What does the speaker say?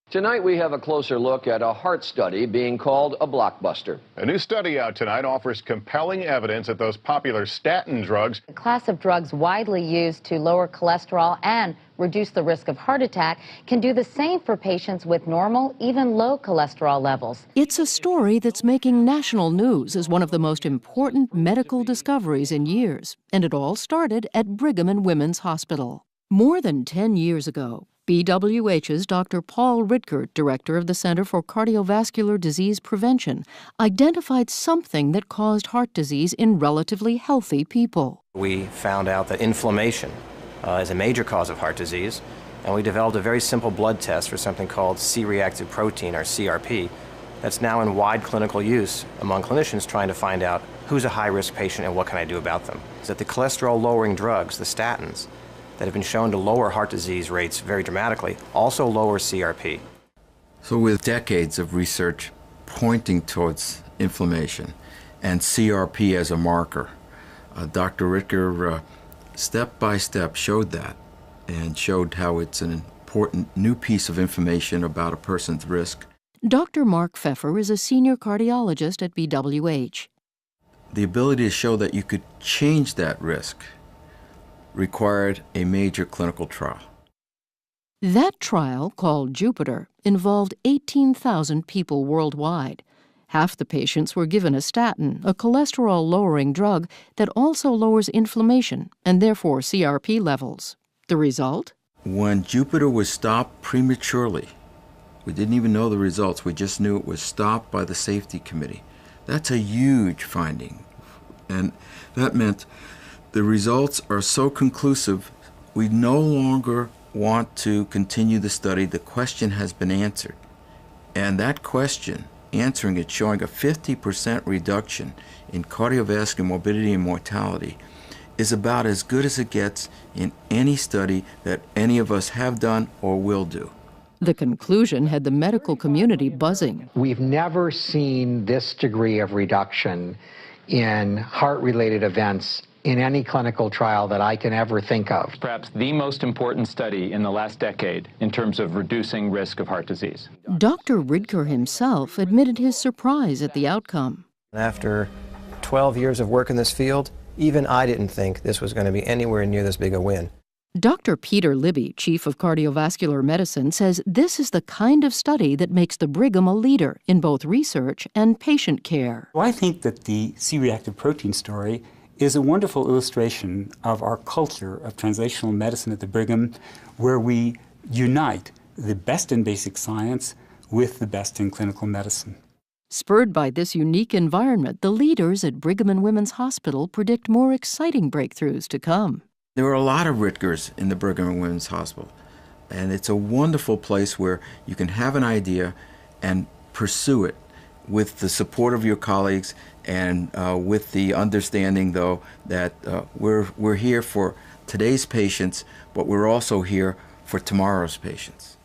Tonight we have a closer look at a heart study being called a blockbuster. A new study out tonight offers compelling evidence that those popular statin drugs, a class of drugs widely used to lower cholesterol and reduce the risk of heart attack, can do the same for patients with normal, even low cholesterol levels. It's a story that's making national news as one of the most important medical discoveries in years, and it all started at Brigham and Women's Hospital. More than 10 years ago, BWH's Dr. Paul Ritker, director of the Center for Cardiovascular Disease Prevention, identified something that caused heart disease in relatively healthy people. We found out that inflammation is a major cause of heart disease, and we developed a very simple blood test for something called C-reactive protein, or CRP, that's now in wide clinical use among clinicians trying to find out who's a high-risk patient and what can I do about them. Is that the cholesterol-lowering drugs, the statins, that have been shown to lower heart disease rates very dramatically, also lower CRP. So with decades of research pointing towards inflammation and CRP as a marker, Dr. Ritker step by step showed that and showed how it's an important new piece of information about a person's risk. Dr. Mark Pfeffer is a senior cardiologist at BWH. The ability to show that you could change that risk required a major clinical trial. That trial, called Jupiter, involved 18,000 people worldwide. Half the patients were given a statin, a cholesterol-lowering drug that also lowers inflammation and therefore CRP levels. The result? When Jupiter was stopped prematurely, we didn't even know the results, we just knew it was stopped by the safety committee. That's a huge finding, and that meant the results are so conclusive, we no longer want to continue the study. The question has been answered. And that question, answering it, showing a 50% reduction in cardiovascular morbidity and mortality, is about as good as it gets in any study that any of us have done or will do. The conclusion had the medical community buzzing. We've never seen this degree of reduction in heart-related events in any clinical trial that I can ever think of. Perhaps the most important study in the last decade in terms of reducing risk of heart disease. Dr. Ritker himself admitted his surprise at the outcome. After 12 years of work in this field, even I didn't think this was going to be anywhere near this big a win. Dr. Peter Libby, chief of cardiovascular medicine, says this is the kind of study that makes the Brigham a leader in both research and patient care. Well, I think that the C-reactive protein story is a wonderful illustration of our culture of translational medicine at the Brigham, where we unite the best in basic science with the best in clinical medicine. Spurred by this unique environment, the leaders at Brigham and Women's Hospital predict more exciting breakthroughs to come. There are a lot of Ritkers in the Brigham and Women's Hospital, and it's a wonderful place where you can have an idea and pursue it with the support of your colleagues and with the understanding, though, that we're here for today's patients, but we're also here for tomorrow's patients.